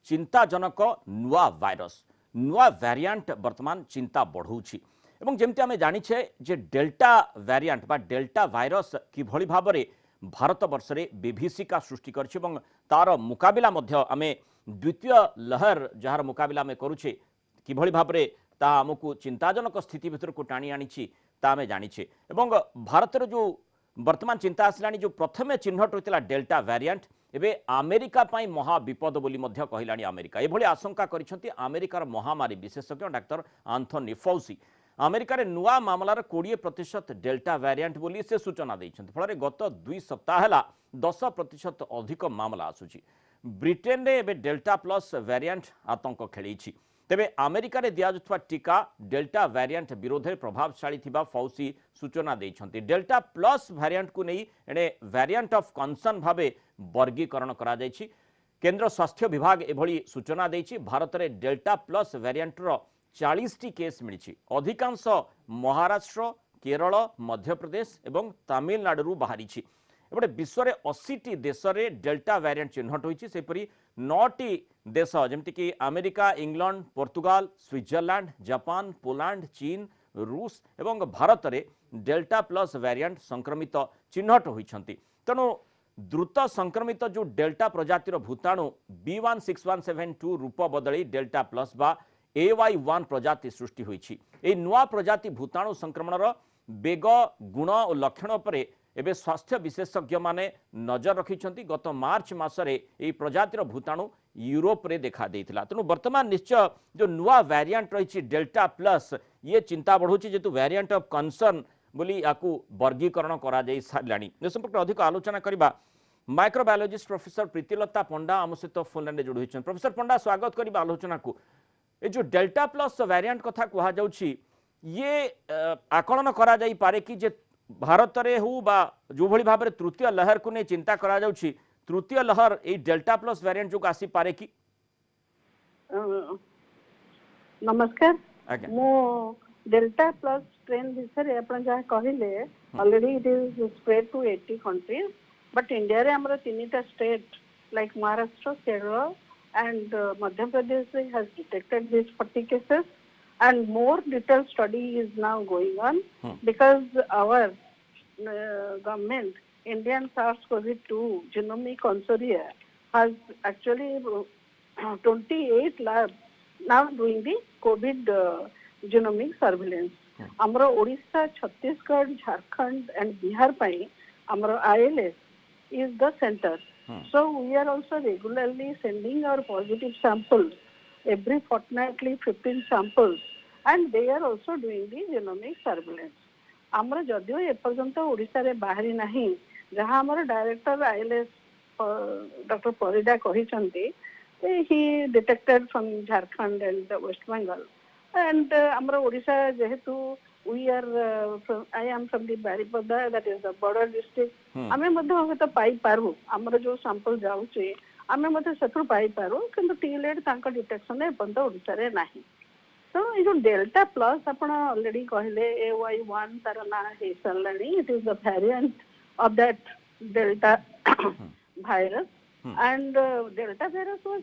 चिंताजनक नुआ भाइरस नुआ वेरिएंट वर्तमान चिंता बढ़ाऊँगी एवं जमती आम जाचे जे डेल्टा वेरिएंट बा डेल्टा भाइरस किभली भाव में भारत वर्ष में विभीषिका सृष्टि कर तार मुकाबिला आम द्वितीय लहर जार मुकाबिला आम करुचे किभली भाव में ता आमको चिंताजनक स्थिति भीतर को टाणी आनी आम जाचे भारत जो वर्तमान चिंता आसला जो प्रथम चिन्हट होता डेल्टा वेरिएंट एबे अमेरिका पाई महा विपद बोली मध्य कहलानी अमेरिका एभली आशंका करिसेंती अमेरिकार महामारी विशेषज्ञ डाक्टर आंथोनी फौसी अमेरिकार नुआ मामलार 20% डेल्टा वेरिएंट बोली से सूचना देइछन्ति फल गत 2 सप्ताह है 10% अधिक मामला आसुची ब्रिटेन रे एबे डेल्टा प्लस वेरिएंट आतंक खेलैछि तेबे अमेरिका रे दिया जाथुवा टीका डेल्टा वेरिएंट विरोध में प्रभावशाली थिबा फौसी सूचना देइछन्ति डेल्टा प्लस वेरिएंट को नहीं एने वेरिएंट ऑफ कंसर्न भावे वर्गीकरण करा जायछि केंद्र स्वास्थ्य विभाग एभली सूचना देइछि भारत रे डेल्टा प्लस वेरिएंट रो 40 टी केस मिलिछि अधिकांश महाराष्ट्र केरल मध्य प्रदेश एवं तमिलनाडु बाहरी एपटे विश्व में 80 टी देश में डेल्टा वेरिएंट चिन्हट होइछि सेपरि 9 टी देश जमती कि America England Portugal Switzerland Japan Poland चीन रूस एवं भारत में डेल्टा प्लस वेरिएंट संक्रमित चिन्हट होइछन्ति तेणु द्रुत संक्रमित जो डेल्टा प्रजातिर भूताणु B16172 रूप बदली डेल्टा प्लस बा AY1 प्रजाति सृष्टि होइछि ए नुआ प्रजाति भूताणु संक्रमणर बेग गुण और लक्षण पर एबे स्वास्थ्य विशेषज्ञ माने नजर रखिछन्ति गत मार्च मासरे ए प्रजातिर भूताणु यूरोप रे देखा देइथिला तेणु वर्तमान निश्चय जो नुआ वेरिएंट रही डेल्टा प्लस ये चिंता बढ़ुछि जेतु वेरिएंट ऑफ कंसर्न बोली याकू वर्गीकरण करा जाई सारलानी ए संपर्क अधिक आलोचना करबा माइक्रोबायोलॉजिस्ट प्रोफेसर प्रीतिलता पंडा आम सहित फोन लाइन जोड़ी होइछन प्रोफेसर पंडा स्वागत करबा आलोचना को ए जो डेल्टा प्लस वेरिएंट कथा कहा जाउछि ये आकलन करा जाई पारे कि जे भारत रे हो बा जो भली भाबरे तृतीय लहर को ने चिंता करा जाउछि तृतीय लहर ए डेल्टा प्लस वेरिएंट जो आसी पारे कि नमस्कार मो डेल्टा प्लस ट्रेन विषय अपन जहाँ कहले already it is spread to 80 countries but India रे हमर तीनटा state like Maharashtra Kerala and Madhya Pradesh has detected these 40 cases and more detailed study is now going on because our government Indian SARS-CoV-2 Genomic Consortia has actually 28 labs now doing the COVID genomic surveillance. Amra Odisha, Chhattisgarh, Jharkhand and Bihar pai amra ILS is the center. So we are also regularly sending our positive samples every fortnightly 15 samples and they are also doing the genomic surveillance. आमर जदियो एपर्यंत ओडिशा रे बाहरी नाही जहां हमर director ILS doctor Parida कहिसंती he detected from Jharkhand and West Bengal and आमर ओडिशा जेहेतु we are I am from the Baripada, that is the border district. आमे मध्य हमें पाई पारू आमर जो सैंपल जाउचे आमे मध्य सथुर पाई पारू किंतु टीलेट तांका डिटेक्शन ए बंद ओडिसा रे नाही तो ये जो डेल्टा प्लस आपण ऑलरेडी कहले AY1 तार ना हे सरलानी it is the variant of that delta virus and delta virus was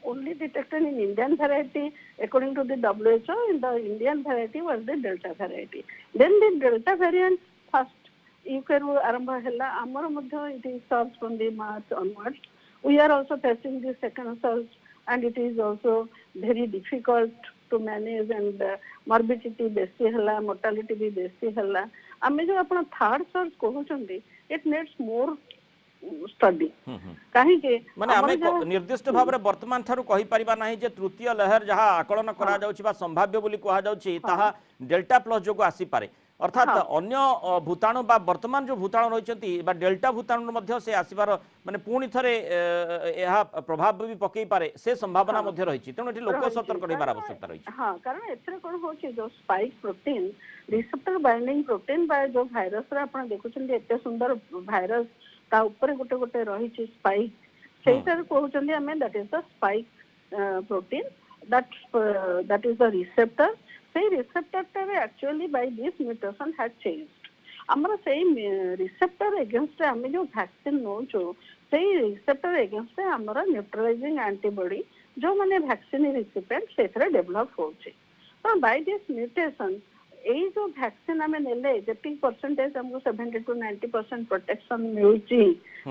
only detected in Indian variety according to the WHO and the Indian variety was the delta variety then the delta variant first UK ru arambha hela amar madhya it is surged from the March onwards we are also facing the second surge and it is also very difficult to manage and morbidity besi hela mortality भी बेसी हला आमे जो आपण third surge कहउचंदी it needs more study काहे के माने आमे निर्दिष्ट भाव रे वर्तमान थारु कहि परिबा नाही जे तृतीय लहर जहा आकलन करा जाउछि बा संभाव्य बोली कहा जाउछि ताहा डेल्टा प्लस जोगो आसी पारे अर्थात अन्य भूताणु बा वर्तमान जो भूताणु रहिसंती बा डेल्टा भूताणु मध्ये से आसीबार माने पुणी थरे एहा प्रभाव भी पकई पारे से संभावना मध्ये रहिछि तेनु एठी लोक सतर्क रहिबार आवश्यकता रहिछि हां कारण एथरे कोन होछि जो spike protein receptor binding protein बा जो वायरस रे आपण देखुछन्ती एते सुंदर वायरस ता ऊपर गोटे गोटे रहिछि स्पाइक सेटार कहउछन्ती हमें that is the spike protein that is the receptor say receptor actually by this mutation had changed amara same receptor against ame jo vaccine no jo say receptor against amara neutralizing antibody जो माने vaccine recipient से develop होची तो bye this mutation एई जो vaccine आमे नेले जेति percentage हमको 70 to 90% प्रोटेक्शन मिलची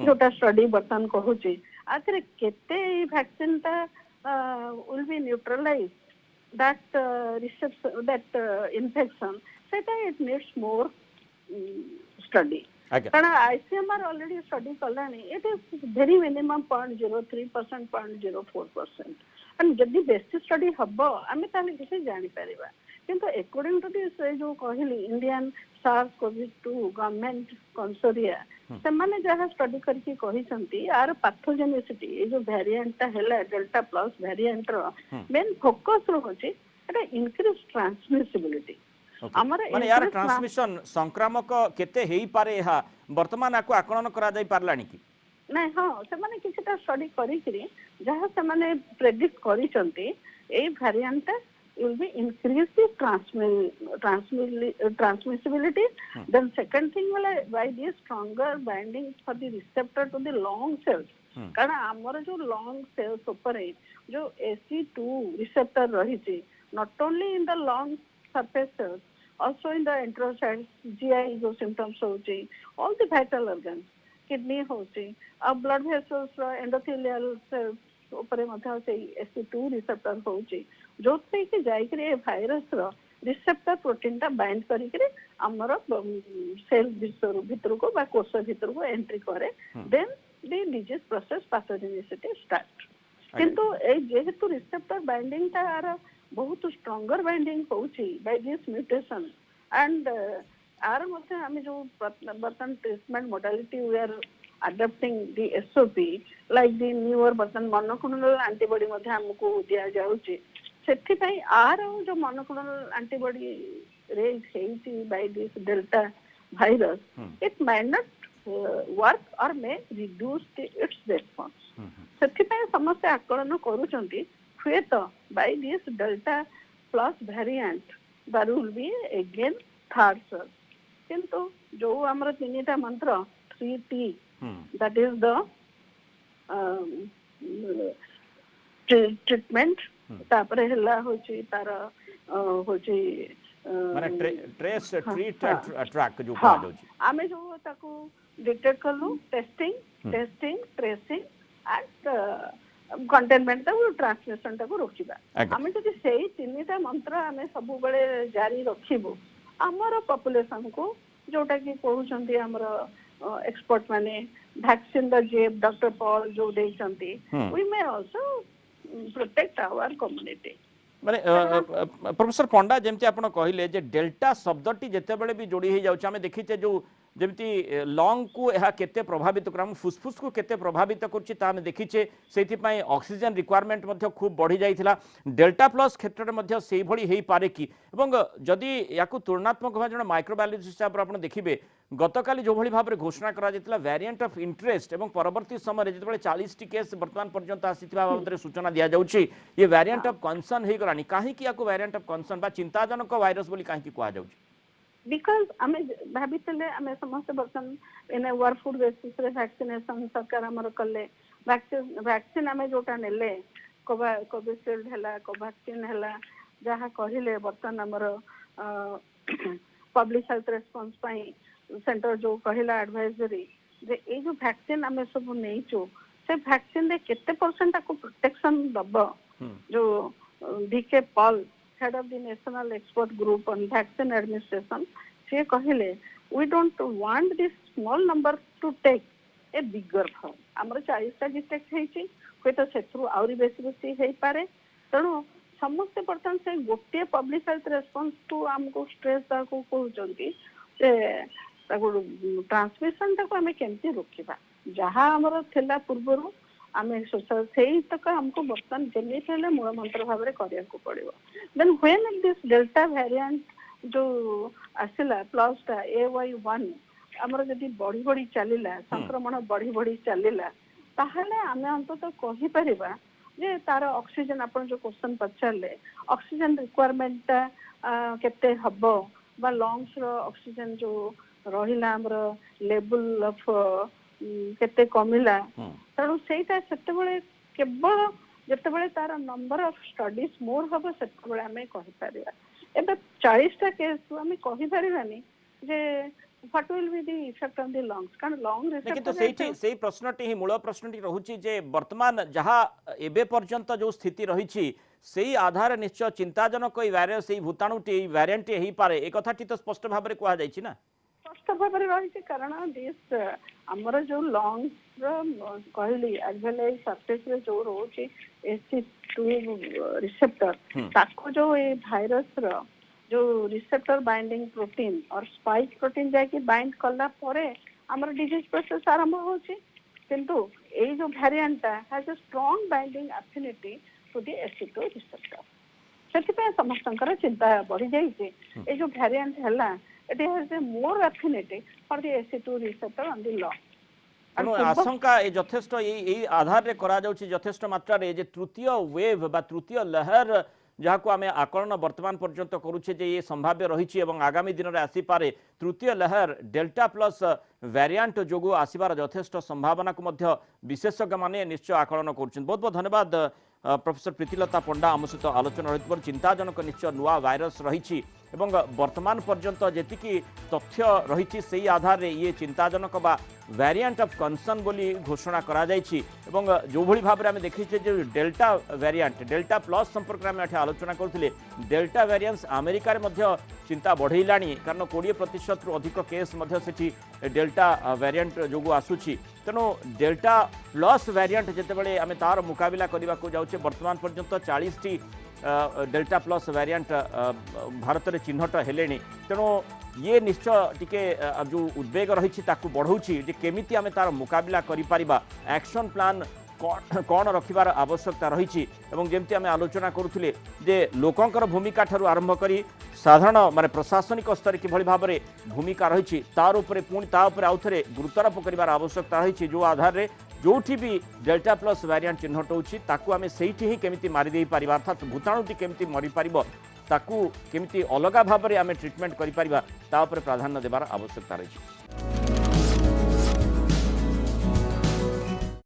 जोटा स्टडी बर्तन कहूची आखिर केते ई वैक्सीन ता will be neutralize that reception that infection सेटा it needs more study कारण ICMR already study Kalani it is very minimum 0.03% 0.04% and जदि बेसिक स्टडी हबो आमे ताले किसी जानि परिबा किंतु अकॉर्डिंग टू दिस जो कहली इंडियन सार्स कोविड-2 गवर्नमेंट कंसोरिया से माने जहा स्टडी करके कहि संती आर पैथोजेनिसिटी ए जो वेरिएंट ता हेला डेल्टा प्लस वेरिएंट रो मेन फोकस रहउची एटा इंक्रीज ट्रांसमिसिबिलिटी माने यार ट्रांसमिशन संक्रामक केते हेई पारे हा वर्तमान आको आकलन करा जाई पारलानी की नहीं हाँ से माने किछटा स्टडी करी करी जहा से माने प्रेडिक्ट करी चंती ए variant will be increase the transmissibility. Then second thing will by the stronger binding for the receptor to the long cells. कारण आमर जो long cells ऊपर जो AC2 receptor रही not only in the long surface cells also in the enterocytes GI जो symptoms होची all the vital organs kidney होची अब blood vessels endothelial cells ऊपर मथा से AC2 receptor होची जो से कि जाई करे वायरस रो रिसेप्टर प्रोटीन ता बाइंड करी करे हमर सेल भीतर को बा कोष भीतर को एंट्री करे then the disease process pathogenicity start किंतु ए जेहेतु रिसेप्टर बाइंडिंग ता आर बहुत स्ट्रॉन्गर बाइंडिंग होची बाय दिस म्यूटेशन एंड आर मते हम जो बर्तन treatment modality we are adopting the SOP like the newer बर्तन monoclonal antibody मध्ये हमको दिया जाउची सेठी पई आर जो monoclonal antibody raised हेची by this delta virus it might not work or may reduce its response सेठी पई समस्त आकलन करूचंती हुए तो by this delta plus variant there will be again third surge किंतु जो हमर तीनटा मंत्र 3T that is the treatment तापरे हला होची तार होची माने ट्रेस ट्रीट ट्रैक जो कहा जाउची आमे जो ताको डिटेक्ट करलु टेस्टिंग ट्रेसिंग एंड कंटेनमेंट ता ट्रांसमिशन ता को रोकिबा आमे जदि सेही तीनटा मंत्र आमे सब बेले जारी रखिबो हमर पॉपुलेशन को जोटा कि कहउचंती हमर एक्सपर्ट माने वैक्सीन द जेब डॉक्टर पॉल जो देइचंती we may also protect our community माने प्रोफेसर पंडा जेमति आपण कहिले जे डेल्टा शब्दटी जेते बेले भी जोड़ी हे जाउछ हमें देखिचे जो जेमति लंग को एहा केते प्रभावित करम फुसफुस को केते प्रभावित करछि ता हमें देखिचे सेति पई ऑक्सीजन रिक्वायरमेंट मध्ये खूब बढ़ी जाइथिला डेल्टा प्लस क्षेत्र रे मध्ये सेही भली हेई पारे की एवं जदि याकू तुलनात्मक भाव जण माइक्रोबायोलॉजी हिसाब रे आपण देखिबे गतकाली जो भली भाव रे घोषणा करा जेतला वेरिएंट ऑफ इंटरेस्ट एवं परवर्ती समय रे जेतबे 40 टी केस वर्तमान पर्यंत आसीथिबा बाबत सूचना दिया जाउछि ये वेरिएंट ऑफ कंसर्न हे गरानी काहे कि याकू वेरिएंट ऑफ कंसर्न बा चिंताजनक वायरस बोली काहे कि कुआ जाउछि बिकॉज हमें भाबितले हमें समस्त बर्तन इन वर्क फूड बेसिस रे वैक्सीनेशन सरकार हमर कले वैक्सीन हमें जोटा नेले कोविशील्ड हला कोवैक्सीन हला जहा कहिले बर्तन हमर पब्लिक हेल्थ रेस्पॉन्स पई सेंटर जो कहिला एडवाइजरी जे ए जो वैक्सीन हमें सब नेइचो से वैक्सीन दे केते परसेंट को प्रोटेक्शन दबो जो D K Pal head of the national expert group on vaccine administration she कहले we don't want this small number to take a bigger form हमर 40 टा डिटेक्ट हेची कोइ तो सेथरु आउरी बेसी हेई पारे तणो समस्त पर्सन से गोटे पब्लिक हेल्थ रेस्पॉन्स को हमको स्ट्रेस दा को कहउचंती से ताको ट्रांसमिशन ता को हमें केमती रोकिबा जहा हमर थेला पूर्वरु आमे सेही तक हमको बर्तन जेने पहले मूल मंत्र भाव रे करिया को पड़िबो then when this delta variant जो आसिला प्लस टा AY1 हमर जदी बढ़ी चलिला संक्रमण बढ़ी चलिला ताहले आमे अंत तो कहि परिबा जे तार ऑक्सीजन अपन जो क्वेश्चन पछाले ऑक्सीजन रिक्वायरमेंट केते हबो बा लंग्स रो ऑक्सीजन जो रहिला हमर लेवल ऑफ केते कमिला तेणु सेटा सेते बेले केवल ଯେତେବେଳେ ତାର ନମ୍बर ଅଫ ଷ୍ଟଡିଜ ମୋर ହବ ସେତେବେଳେ ଆମେ କହିପାରିବା। ଏବେ 40ଟା କେସ୍ ଆମେ କହିପାରିବାନି ଯେ what will be the effect on the lungs, कारण lung କିନ୍ତୁ receptor ସେଇ ପ୍ରଶ୍ନଟି ହିଁ ମୂଳ ପ୍ରଶ୍ନଟି ରହୁଛି ଯେ ବର୍ତ୍ତମାନ ଯାହା ଏବେ ପର୍ଯ୍ୟନ୍ତ ଯୋଉ ସ୍ଥିତି ରହିଛି ସେଇ ଆଧାରରେ ନିଶ୍ଚୟ ଚିନ୍ତାଜନକ ଏଇ ଭାଇରସ୍ ଏଇ ଭୂତାଣୁଟି ଏଇ ଭ୍ୟାରିଏଣ୍ଟଟି ହେଇପାରେ ଏ କଥାଟି ତ ସ୍ପଷ୍ଟ ଭାବରେ କୁହାଯାଇଛି ନା। ସ୍ପଷ୍ଟ ଭାବରେ ରହିଛି କାରଣ ଦିସ୍ ଆମର ଯୋଉ ଲଙ୍ଗସ୍ ର କହିଲି ଆଲଭେଓଲାଇ ସରଫେସ୍ ରେ ଯୋଉ ରହୁଛି AC2 ରିସେପ୍ଟର ତାକୁ ଯୋଉ ଏଇ ଭାଇରସ ର ଯୋଉ ରିସେପ୍ଟର ବାଇंडिंग प्रोटीन और स्पाइक प्रोटीन जाके बाइंड कला परे हमर डिजीज प्रोसेस आरंभ होची किंतु एई जो variant has a strong binding affinity to the AC2 receptor सेतिपे समस्तंकर चिंता बढ़ी जाई छे ए जो वेरिएंट हला it has a more affinity for the AC2 receptor on the lung तेणु आशंका ए यथेष्ट यही आधार रे करा जाउछि यथेष्ट मात्रा रे जे तृतीय वेव बा तृतीय लहर जहाँ को आम आकलन वर्तमान पर्यंत करुचे जे ये संभाव्य रही एवं आगामी दिन में आसीपे तृतीय लहर डेल्टा प्लस वेरिएंट जो आसबार यथेष्ट संभावना को मध्य विशेषज्ञ माने निश्चय आकलन कर बहुत बहुत धन्यवाद प्रोफेसर प्रीतिलता पंडा आम सहित आलोचना रही चिंताजनक निश्चय नुआ भाइरस रही वर्तमान पर्यंत जी तथ्य रही से आधार रे ये चिंताजनक बा वेरिएंट ऑफ कंसर्न बोली घोषणा करा जायछि एवं जो भली भाबरे आमे देखिछे जे डेल्टा वेरिएंट डेल्टा प्लस संपर्क में आमे एठे आलोचना करथिले डेल्टा वेरिएंट्स अमेरिका रे मध्य चिंता बढ़ेलानी कारण 20% रु अधिक केस मध्य सेठी डेल्टा वेरिएंट जोगु आसुछि तेणु डेल्टा प्लस वेरिएंट जेतेबेले आमे तार मुकाबिला करबा को जाउछे वर्तमान पर्यंत 40 T delta plus variant Bharat में चिन्हट हेले तेणु ये निश्चय टिके जो उद्वेग रही बढ़ाऊँगी केमिति आमे तार मुकाबिला करिपारिबा एक्शन प्लान कौन रखिबार आवश्यकता रही जमती आम आलोचना करुले जे लोकंकर भूमिका ठारू आरंभ करी साधारण माने प्रशासनिक स्तर किभଳି भाबरे भूमिका रही तार उपरे पुणी ता उपरे आउथरे गुरुत्वारोप करिबार आवश्यकता रही जो आधार रे जोठी भी डेल्टा प्लस वेरिएंट चिन्हट होछि ताकू आमे सेठी ही केमिति मारी देई परिबा अर्थात भूताणुटी केमिति मरी परिबो ताकू केमिति अलगा भाबरे आमे ट्रीटमेंट करि परिबा ता उपरे प्राधान्य देबार आवश्यकता रही।